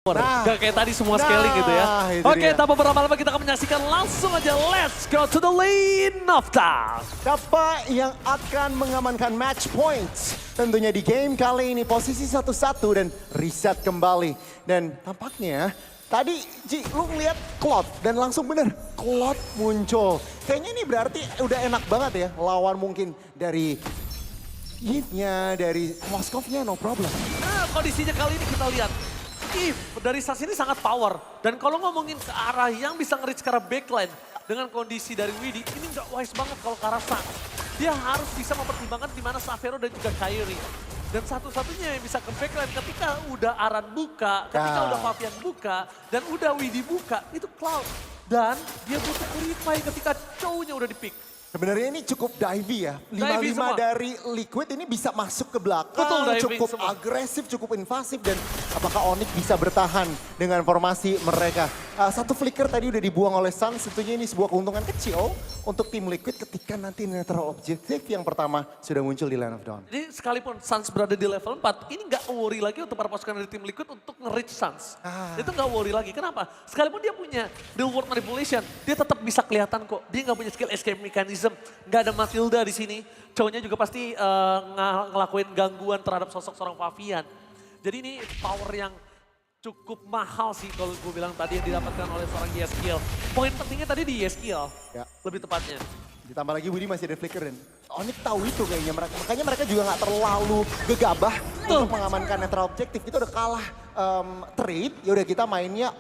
Gak kayak tadi semua scaling gitu ya. Oke, tanpa berlama-lama kita akan menyaksikan langsung aja. Let's go to the lane of time. Siapa yang akan mengamankan match points? Tentunya di game kali ini posisi 1-1 dan reset kembali. Dan tampaknya tadi Ji, lu ngeliat Cloud dan langsung bener Cloud muncul. Kayaknya ini berarti udah enak banget ya lawan mungkin dari Yves-nya, dari Moskovnya, no problem. Nah, kondisinya kali ini kita lihat. If dari Suns ini sangat power. Dan kalau ngomongin ke arah yang bisa nge-reach ke arah backline dengan kondisi dari Widi, ini nggak wise banget kalau ke arah Suns. Dia harus bisa mempertimbangkan di mana Xavero dan juga Kyrie. Dan satu-satunya yang bisa ke backline ketika udah Aran buka, ketika udah Fabian buka, dan udah Widi buka, itu Cloud. Dan dia butuh purify ketika cowoknya udah di-pick. Sebenarnya ini cukup divey ya. 5-5 Divey semua. dari Liquid ini bisa masuk ke belakang. Betul, diving cukup semua. agresif, cukup invasif. Dan apakah Onyx bisa bertahan dengan formasi mereka. Satu flicker tadi udah dibuang oleh Suns. Tentunya ini sebuah keuntungan kecil untuk tim Liquid ketika nanti neutral objective yang pertama sudah muncul di Land of Dawn. Jadi sekalipun Suns berada di level 4, ini nggak worry lagi untuk para pasukan dari tim Liquid untuk nge-reach Suns. Itu nggak worry lagi. Kenapa? Sekalipun dia punya real world manipulation, dia tetap bisa kelihatan kok. Dia nggak punya skill escape mechanism. Nggak ada Matilda di sini. Cowoknya juga pasti ngelakuin gangguan terhadap sosok seorang Fabian. Jadi ini power yang cukup mahal sih kalau gue bilang tadi yang didapatkan oleh seorang Yeskiel. Poin pentingnya tadi di Yeskiel, lebih tepatnya. Ditambah lagi Widi masih ada flicker dan Onyx tahu itu kayaknya. Makanya mereka juga nggak terlalu gegabah untuk mengamankan netral objektif. Kita udah kalah trade, yaudah kita mainnya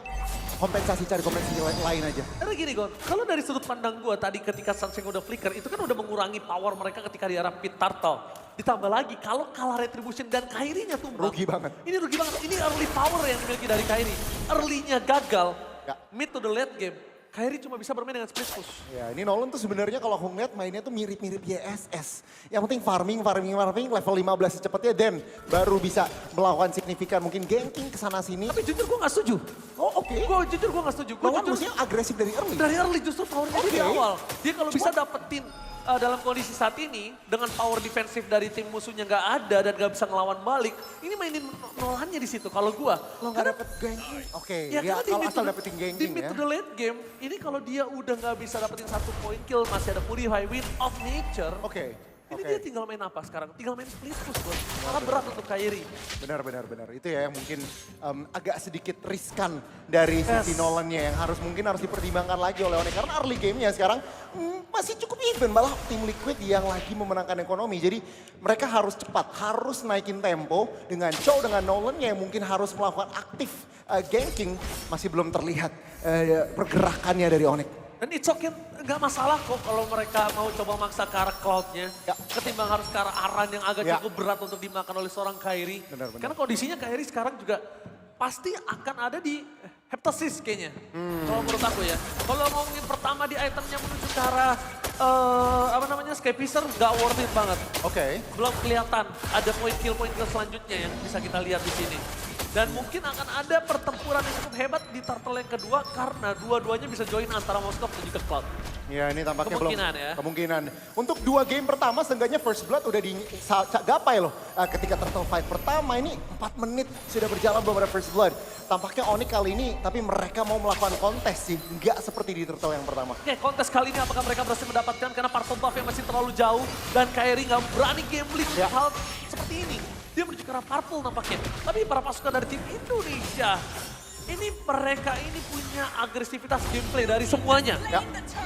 kompensasi, cari kompensasi lain aja. Karena gini Gon, kalau dari sudut pandang gue tadi ketika Suns udah flicker, itu kan udah mengurangi power mereka ketika di arah pit turtle. Ditambah lagi kalau kalah retribution dan Kyrie-nya tumbang. Rugi banget. Ini rugi banget, ini early power yang dimiliki dari Kyrie. Early-nya gagal, mid to the late game. Kyrie cuma bisa bermain dengan split push. Ya, ini Nolan tuh sebenarnya kalau aku ngeliat mainnya tuh mirip-mirip YSS. Yang penting farming, level 15 secepatnya dan baru bisa melakukan signifikan. Mungkin ganking kesana sini. Tapi jujur gue gak setuju. Oh oke. Jujur gue gak setuju. Bahwa maksudnya agresif dari early. Dari early justru powernya dia di awal. Dia kalau bisa dapetin dalam kondisi saat ini, dengan power defensif dari tim musuhnya nggak ada dan nggak bisa ngelawan balik, ini mainin Nolannya di situ. Kalau gua, lo nggak dapet ganking, oke. Ya, Kalau asal dapetin di ganking mid ya. to the late game, ini kalau dia udah nggak bisa dapetin satu point kill, masih ada Purify Wind of Nature. Ini dia tinggal main apa sekarang? Tinggal main split push bos. Malah berat untuk Kyrie. Benar. Itu ya yang mungkin agak sedikit riskan dari sisi Nolan-nya yang mungkin harus dipertimbangkan lagi oleh Onyx. Karena early game-nya sekarang masih cukup even. Malah tim Liquid yang lagi memenangkan ekonomi. Jadi mereka harus cepat, harus naikin tempo dengan Chow, dengan Nolan-nya yang mungkin harus melakukan aktif ganking. Masih belum terlihat pergerakannya dari Onyx. Dan it's okay, nggak masalah kok kalau mereka mau coba maksa ke arah Cloud-nya. Ketimbang harus ke arah Aran yang agak cukup berat untuk dimakan oleh seorang Kyrie. Karena kondisinya Kyrie sekarang juga pasti akan ada di Heptasis kayaknya. Kalau menurut aku ya. Kalau ngomongin pertama di itemnya menuju ke arah Skypicer nggak worth it banget. Belum kelihatan ada point kill selanjutnya yang bisa kita lihat di sini. Dan mungkin akan ada pertempuran yang cukup hebat di turtle yang kedua karena dua-duanya bisa join antara Moskov dan juga Cloud. Ya ini tampaknya kemungkinan. Untuk 2 game pertama seenggaknya first blood udah digapai loh. Ketika turtle fight pertama ini 4 menit sudah berjalan belum ada first blood. Tampaknya Onyx kali ini tapi mereka mau melakukan kontes sih. Nggak seperti di turtle yang pertama. Oke, kontes kali ini apakah mereka berhasil mendapatkan karena part buff yang masih terlalu jauh. Dan Kyrie nggak berani gambling hal seperti ini. Dia menuju ke arah purple nampaknya. Tapi para pasukan dari tim Indonesia, ini mereka ini punya agresivitas gameplay dari semuanya.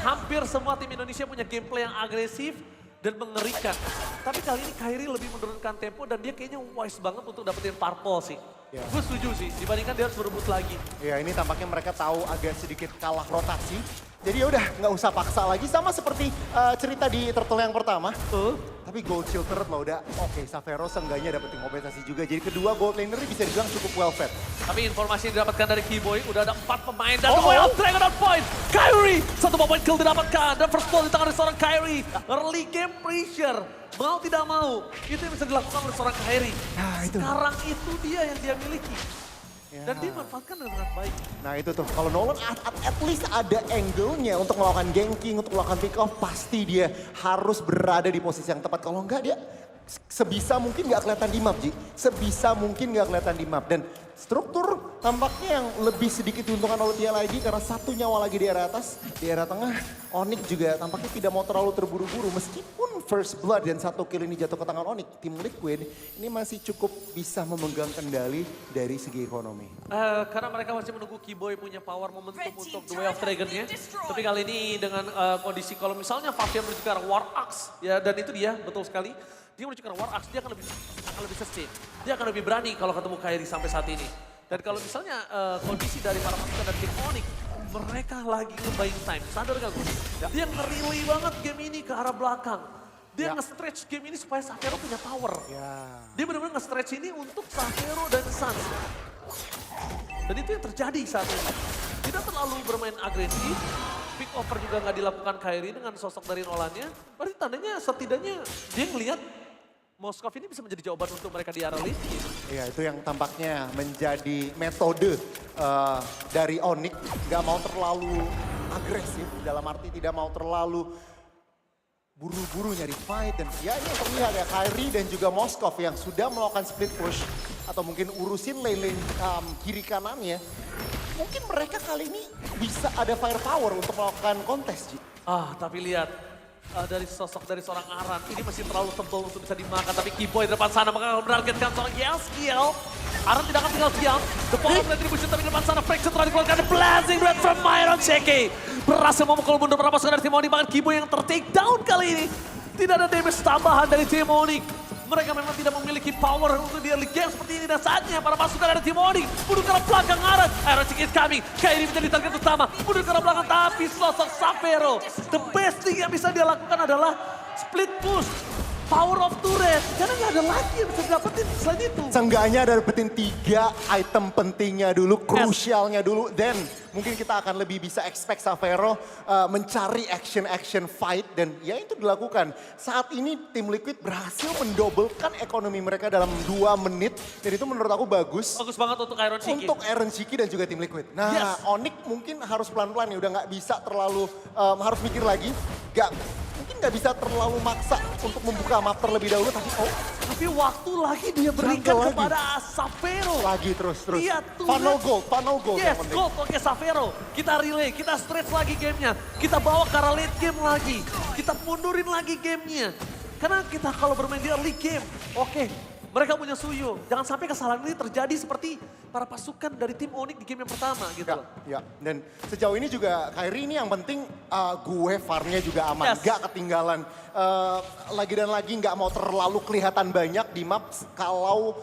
Hampir semua tim Indonesia punya gameplay yang agresif dan mengerikan. Tapi kali ini Kyrie lebih menurunkan tempo dan dia kayaknya wise banget untuk dapetin purple sih. Gue setuju sih, dibandingkan dia harus berebut lagi. Ya ini tampaknya mereka tahu agak sedikit kalah rotasi. Jadi ya udah nggak usah paksa lagi. Sama seperti cerita di turtle yang pertama. Tapi gold shield turret loh udah oke. Xavero seenggaknya dapetin kompensasi juga. Jadi kedua gold laner bisa dibilang cukup well fed. Tapi informasi yang didapatkan dari Keyboy udah ada 4 pemain dan Way of Dragon on point. Kyrie, 1 point kill didapatkan dan first ball di tangan dari seorang Kyrie. Early game pressure. Mau tidak mau, itu yang bisa dilakukan oleh seorang Kyrie. Sekarang itu dia yang dia miliki. Dan dia manfaatkan dengan sangat baik. Nah itu tuh, kalau Nolan at least ada angle-nya untuk melakukan ganking, untuk melakukan pick off. Pasti dia harus berada di posisi yang tepat. Kalau enggak dia sebisa mungkin nggak kelihatan di map, Ji. Sebisa mungkin nggak kelihatan di map. Dan struktur tampaknya yang lebih sedikit diuntungkan oleh TLID karena satu nyawa lagi di area atas. Di area tengah, Onyx juga tampaknya tidak mau terlalu terburu-buru. Meskipun first blood dan 1 kill ini jatuh ke tangan Onyx, tim Liquid ini masih cukup bisa memegang kendali dari segi ekonomi. Karena mereka masih menunggu Keyboy punya power momentum untuk The Way of Dragon-nya. Tapi kali ini dengan kondisi kalau misalnya Fabian menuju ke arah War Axe, ya dan itu dia, betul sekali. Dia menuju ke arah War Axe, dia akan lebih sustain. Dia akan lebih berani kalau ketemu Kairi sampai saat ini. Dan kalau misalnya kondisi dari para pasukan dari tim Onyx, mereka lagi nge-buying time. Sadar gak gue? Dia nge-relay banget game ini ke arah belakang. Dia nge-stretch game ini supaya Xavero punya power. Dia benar-benar nge-stretch ini untuk Xavero dan Suns. Dan itu yang terjadi saat ini. Tidak terlalu bermain agresif. Pick over juga nggak dilakukan Kairi dengan sosok dari Nolannya. Berarti tandanya setidaknya dia ngelihat Moskov ini bisa menjadi jawaban untuk mereka di area lead. Iya, itu yang tampaknya menjadi metode dari Onyx. Gak mau terlalu agresif, dalam arti tidak mau terlalu buru-buru nyari fight. Dan ya ini yang terlihat ya, Kairi dan juga Moskov yang sudah melakukan split push. Atau mungkin urusin lane-lane kiri kanannya. Mungkin mereka kali ini bisa ada firepower untuk melakukan kontes, Ji. Tapi lihat. Dari sosok dari seorang Aran, ini masih terlalu tebal untuk bisa dimakan. Tapi Keyboy di depan sana akan menargetkan seorang Yelskiel. Aran tidak akan tinggal diam. The power of retribution tapi di depan sana Fraction telah dikeluarkan. The blazing red from Myron Cheke. Berhasil memukul mundur para pasukan dari tim Onyx. Bahkan Keyboy yang ter-take down kali ini. Tidak ada damage tambahan dari tim Onyx. Mereka memang tidak memiliki power untuk di early game seperti ini. Dan saatnya para pasukan dari tim Onyx mundur ke arah belakang Aran. Iron Cheke is coming. Kairi menjadi target utama. Mundur ke arah belakang tapi sosok Xavero. The best thing yang bisa dia lakukan adalah split push. Power of turret. Karena nggak ada lagi yang bisa didapetin selain itu. Seenggaknya ada dapetin 3 item pentingnya dulu, krusialnya dulu. Dan mungkin kita akan lebih bisa expect Xavero mencari action fight. Dan ya itu dilakukan. Saat ini tim Liquid berhasil mendobelkan ekonomi mereka dalam 2 menit. Dan itu menurut aku bagus. Bagus banget untuk Iron Cheke. Untuk Iron Cheke dan juga tim Liquid. Nah Onyx mungkin harus pelan-pelan ya. Udah nggak bisa terlalu, harus mikir lagi. Mungkin nggak bisa terlalu maksa untuk membuka map terlebih dahulu. Tapi waktu lagi dia berikan kepada Xavero. Lagi terus. Iya, Funnel gold yes, yang penting. gold oke Xavero. Kita relay, kita stretch lagi gamenya. Kita bawa ke arah late game lagi. Kita mundurin lagi gamenya. Karena kita kalau bermain di early game, mereka punya suyo. Jangan sampai kesalahan ini terjadi seperti para pasukan dari tim Onyx di game yang pertama gitu loh. Ya, dan sejauh ini juga Kairi ini yang penting gue farmnya juga aman, gak ketinggalan. Lagi dan lagi gak mau terlalu kelihatan banyak di map, kalau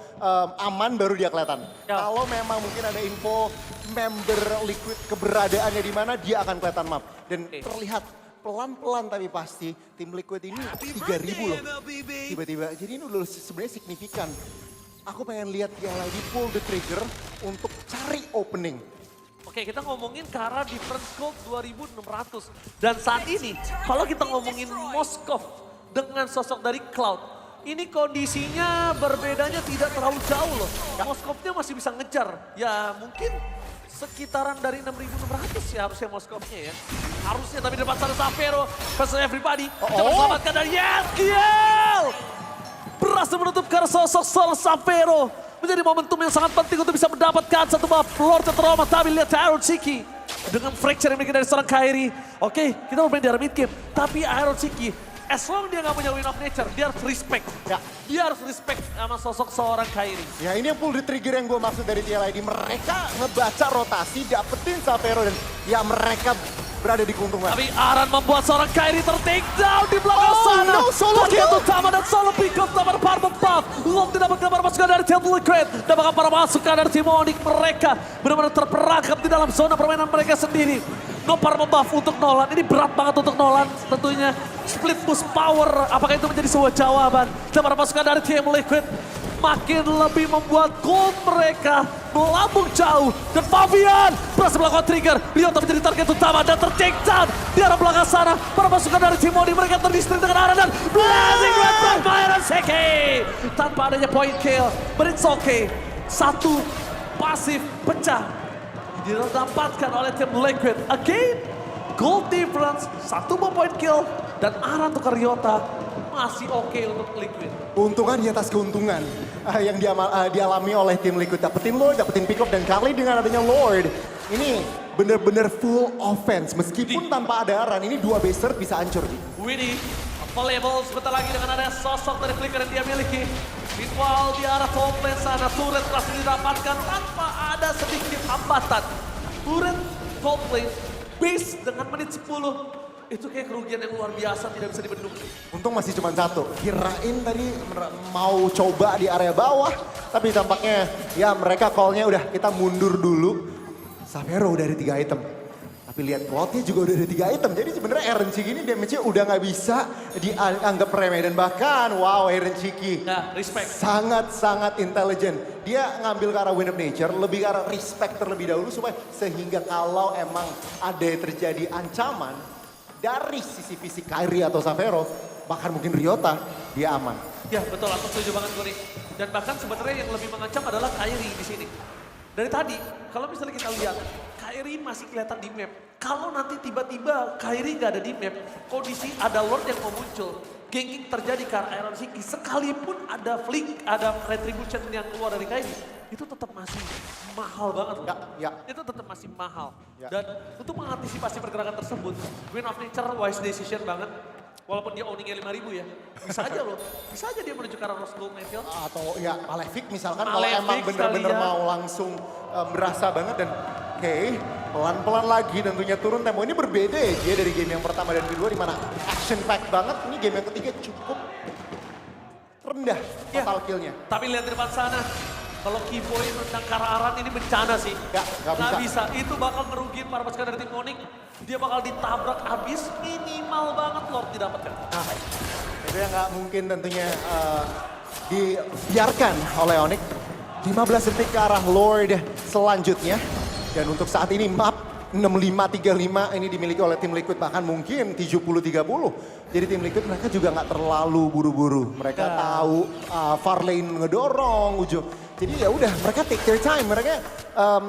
aman baru dia kelihatan. Kalau memang mungkin ada info member Liquid keberadaannya di mana, dia akan kelihatan map. Dan terlihat pelan-pelan tapi pasti tim Liquid ini 3.000 loh. Tiba-tiba, jadi ini udah sebenarnya signifikan. Aku pengen lihat TLID pull the trigger untuk cari opening. Oke, kita ngomongin ke arah difference gold 2.600. Dan saat ini, kalau kita ngomongin Moskov dengan sosok dari Cloud, ini kondisinya berbedanya tidak terlalu jauh loh. Moskovnya masih bisa ngejar. Ya mungkin sekitaran dari 6.600 ya harusnya Moskovnya ya. Harusnya, tapi di depan sana Xavero versus everybody. Coba selamatkan dari Yelskiel. Berhasil menutup karena sosok Xavero. Menjadi momentum yang sangat penting untuk bisa mendapatkan satu buff Lord Trauma. Tapi lihat Iron Cheke dengan fracture yang dimiliki dari seorang Kairi. Oke, kita bermain di area mid game. Tapi Iron Cheke, as long dia nggak punya win of nature, dia harus respect. Dia harus respect sama sosok seorang Kairi. Ya ini yang pull the trigger yang gue maksud dari TLID. Mereka ngebaca rotasi, dapetin Xavero dan ya mereka berada di keuntungan. Tapi Aran membuat seorang Kairi ter-take down di belakang sana. Target utama dan solo pick up sama Purple Buff. Long didapatkan para pasukan dari tim Liquid. Dan bahkan para pasukan dari tim Onyx, mereka benar-benar terperangkap di dalam zona permainan mereka sendiri. No Purple Buff untuk Nolan, ini berat banget untuk Nolan tentunya. Split push power, apakah itu menjadi sebuah jawaban? Dan para pasukan dari tim Liquid makin lebih membuat gold mereka melambung jauh. Dan Fabian berhasil melakukan trigger. Liota menjadi target utama dan ter-take down di arah belakang sana. Para pasukan dari tim Onyx, mereka terdistrik dengan arah dan blazing red from Myron Cheke. Tanpa adanya point kill, but it's okay. Satu pasif pecah didapatkan oleh tim Liquid. Again, gold difference, 1 point kill dan Aran tukar Ryota. masih oke untuk Liquid. Keuntungan di atas keuntungan yang dialami oleh tim Liquid. Dapetin Lord, dapetin pick up, dan kali dengan adanya Lord, ini bener-bener full offense. Meskipun tanpa ada Aran, ini 2 Berserk bisa hancur. Widdy, available sebentar lagi dengan ada sosok dari Flicker yang dia miliki. Meanwhile di arah top lane sana, turret berhasil didapatkan tanpa ada sedikit hambatan. Turret top lane, base dengan menit 10. Itu kayak kerugian yang luar biasa, tidak bisa dibendung. Untung masih cuma 1. Kirain tadi mau coba di area bawah. Tapi tampaknya ya mereka call-nya udah kita mundur dulu. Xavero udah ada 3 item. Tapi lihat plotnya juga udah ada 3 item. Jadi sebenarnya Eren Chiki ini damage-nya udah nggak bisa dianggap remeh. Dan bahkan wow Eren Chiki Nah, respect. sangat-sangat intelijen. Dia ngambil ke arah Wind of Nature, lebih ke arah respect terlebih dahulu. Supaya sehingga kalau emang ada terjadi ancaman dari sisi fisik Kairi atau Xavero, bahkan mungkin Ryota, dia aman. Ya betul, aku setuju banget Gori. Dan bahkan sebenarnya yang lebih mengancam adalah Kairi di sini. Dari tadi, kalau misalnya kita lihat, Kairi masih kelihatan di map. Kalau nanti tiba-tiba Kairi nggak ada di map, kondisi ada Lord yang mau muncul, ganking terjadi ke arah Iron Siki, sekalipun ada flick, ada retribution yang keluar dari Kairi, itu tetap masih mahal banget loh. Ya. Itu tetap masih mahal. Ya. Dan untuk mengantisipasi pergerakan tersebut, Wind of Nature wise decision banget. Walaupun dia owningnya 5.000 ya, bisa aja loh. Bisa aja dia menuju ke arah Rose Gold Mayfield. Atau ya Malefic misalkan kalau Malefic emang bener-bener sekalian. mau langsung berasa banget. Dan oke, pelan-pelan lagi tentunya turun tempo. Ini berbeda ya dia dari game yang pertama dan kedua, di mana action pack banget. Ini game yang ketiga cukup rendah Ya. total killnya. Tapi lihat di depan sana, kalau Keyboy tentang Kararan ini bencana sih. Nggak bisa. Itu bakal merugikan para pasukan dari tim Onyx. Dia bakal ditabrak habis, minimal banget Lord didapatkan. Nah, itu yang nggak mungkin tentunya dibiarkan oleh Onyx. 15 detik ke arah Lord selanjutnya. Dan untuk saat ini map 65-35 ini dimiliki oleh tim Liquid, bahkan mungkin 70-30. Jadi tim Liquid mereka juga nggak terlalu buru-buru. Mereka tahu far lane ngedorong ujung. Jadi ya udah mereka take their time, mereka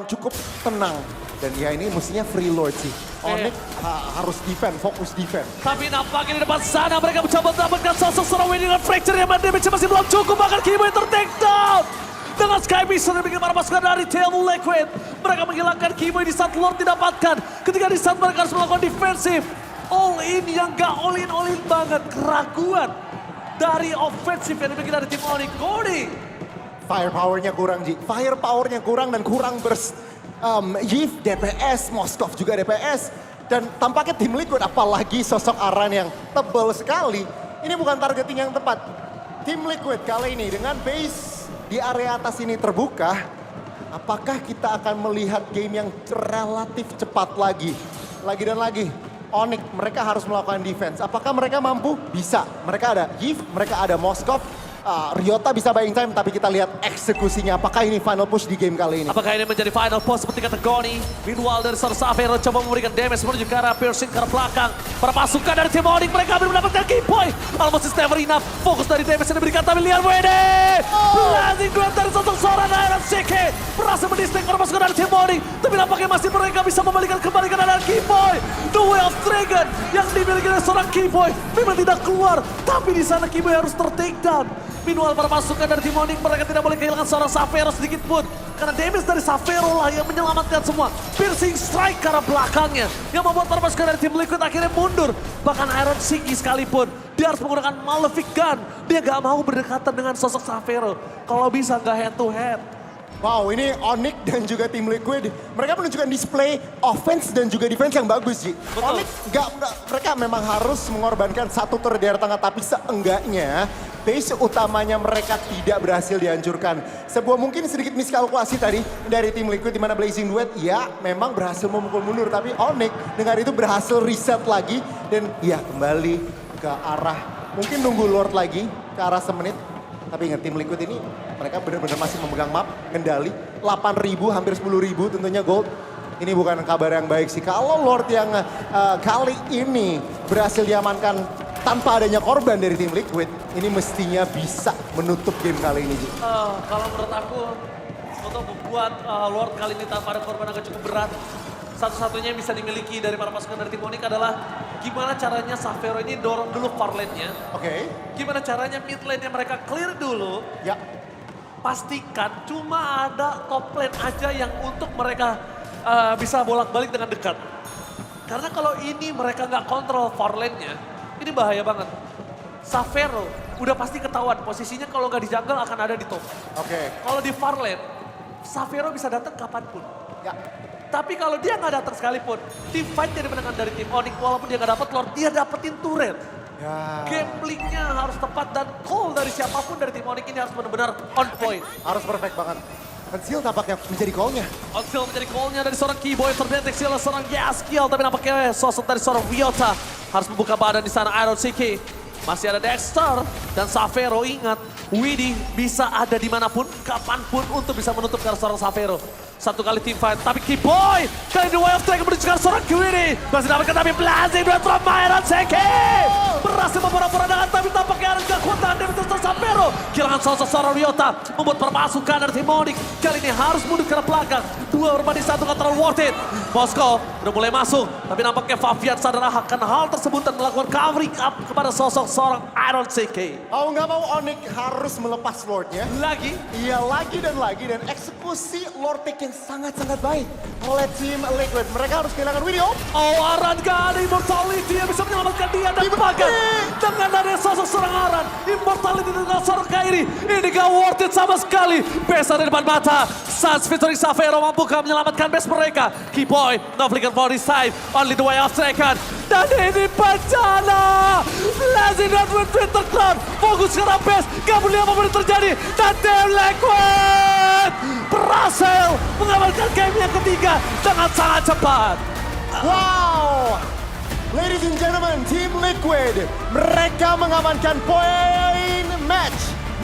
cukup tenang. Dan ya ini mestinya free Lord sih. Onyx harus defend, fokus defend. Tapi nampaknya di depan sana mereka mencoba mendapatkan sosok seorang Winnie dengan fracture yang damage masih belum cukup. Bahkan Keyboy ter-take down. Dengan Sky Beast yang bikin para pasukan dari tim Liquid. Mereka menghilangkan Keyboy di saat Lord didapatkan. Ketika di saat mereka harus melakukan defensif. All in yang gak all in banget. Keraguan dari offensif yang dibikin dari tim Onyx. Gori. Firepower-nya kurang, Ji. Firepower-nya kurang dan kurang burst. Yves DPS, Moskov juga DPS. Dan tampaknya tim Liquid, apalagi sosok Aran yang tebal sekali. Ini bukan targeting yang tepat. Tim Liquid kali ini dengan base di area atas ini terbuka. Apakah kita akan melihat game yang relatif cepat lagi? Lagi dan lagi. Onyx, mereka harus melakukan defense. Apakah mereka mampu? Bisa. Mereka ada Yves, mereka ada Moskov. Ryota bisa buying time, tapi kita lihat eksekusinya. Apakah ini final push di game kali ini? Apakah ini menjadi final push seperti kata Goni? Meanwhile dari seorang Xavero coba memberikan damage menuju ke arah piercing ke arah belakang. Para pasukan dari tim Onyx mereka belum mendapatkan Keyboy. Almost is never enough. Fokus dari damage yang diberikan, tapi lihat WD. Blazing Grab dari sosok seorang Iron Siki. Berhasil mendistek para pasukan dari tim Onyx. Tapi nampaknya masih mereka bisa membalikan kembali ke arah Keyboy. The Way of Dragon yang dimiliki oleh seorang Keyboy memang tidak keluar. Tapi di sana Keyboy harus ter-take down. Meanwhile para pasukan dari tim Onyx mereka tidak boleh kehilangan seorang Xavero sedikit pun. Karena damage dari Xavero lah yang menyelamatkan semua. Piercing strike ke arah belakangnya. Yang membuat para pasukan dari tim Liquid akhirnya mundur. Bahkan Iron Siki sekalipun. Dia harus menggunakan Malefic Gun. Dia gak mau berdekatan dengan sosok Xavero. Kalau bisa gak head to head. Wow, ini Onyx dan juga tim Liquid. Mereka menunjukkan display offense dan juga defense yang bagus, Ji. Betul. Onyx mereka memang harus mengorbankan satu turret di area tengah, tapi seenggaknya base utamanya mereka tidak berhasil dihancurkan. Sebuah mungkin sedikit miskalkulasi tadi dari tim Liquid, di mana Blazing Duet ya memang berhasil memukul mundur, tapi Onyx dengan itu berhasil reset lagi dan ya kembali ke arah mungkin nunggu Lord lagi ke arah semenit. Tapi ingat tim Liquid ini mereka benar-benar masih memegang map, kendali 8.000 hampir 10.000 tentunya gold. Ini bukan kabar yang baik sih. Kalau Lord yang kali ini berhasil diamankan tanpa adanya korban dari tim Liquid, ini mestinya bisa menutup game kali ini. Kalau menurut aku untuk membuat Lord kali ini tanpa ada korban agak cukup berat. satu-satunya yang bisa dimiliki dari para pasukan dari tim Onyx adalah gimana caranya Xavero ini dorong dulu far lane-nya. Oke. Gimana caranya mid lane-nya mereka clear dulu. Ya. Pastikan cuma ada top lane aja yang untuk mereka bisa bolak-balik dengan dekat. Karena kalau ini mereka nggak kontrol far lane-nya, ini bahaya banget. Xavero udah pasti ketahuan posisinya kalau nggak di jungle akan ada di top. Oke. Kalau di far lane, Xavero bisa datang kapanpun. Ya. Tapi kalau dia nggak datang sekalipun, tim fight jadi menangkan dari tim Onyx walaupun dia nggak dapat Lord, dia dapetin turret. Ya. Gamblingnya harus tepat dan call dari siapapun dari tim Onyx ini harus benar-benar on point. Harus perfect banget. Pensil tampaknya menjadi call-nya. Onsil menjadi call-nya dari seorang Keyboy, terdeteksi oleh seorang Yaskiel, tapi nampaknya sosok dari seorang Ryota harus membuka badan di sana. Iron CK masih ada Dexter dan Xavero. Ingat, Widdy bisa ada dimanapun, kapanpun untuk bisa menutup ke arah seorang Xavero. Satu kali team fight, tapi Keyboy kali ini Way of Strike menuju ke arah seorang Widdy. Masih dapatkan tapi Blazing Duet from Iron CK. Berhasil memporak-porandakan tapi tampaknya ada kekuatan dari Xavero. Kehilangan sosok seorang Ryota membuat permasukan dari tim Onyx kali ini harus mundur ke arah belakang. 2 berbanding 1 gak terlalu worth it. Moskow udah mulai masuk, tapi nampaknya Fabian sadar akan hal tersebut dan melakukan covering up kepada sosok seorang Iron CK. Mau nggak mau Onyx harus melepas Lordnya. Lagi, Iya lagi dan eksekusi Lord Take yang sangat-sangat baik oleh tim Liquid. Mereka harus kehilangan video. Aran gak ada Immortality yang bisa menyelamatkan dia dan bahkan dengan ada sosok seorang Aran, Immortality dengan seorang Kairi, ini gak worth it sama sekali. Best ada di depan mata, Suns featuring Xavero mampukah menyelamatkan best mereka. Keyboy, no flicker for this time, only the way of second. Dan ini bencana, Blazing Duet with Twitter Cloud, fokus ke arah best, gak peduli apapun yang terjadi. Dan Team Liquid berhasil mengamankan game yang ketiga dengan sangat cepat. Wow! Ladies and gentlemen, Team Liquid, mereka mengamankan poin match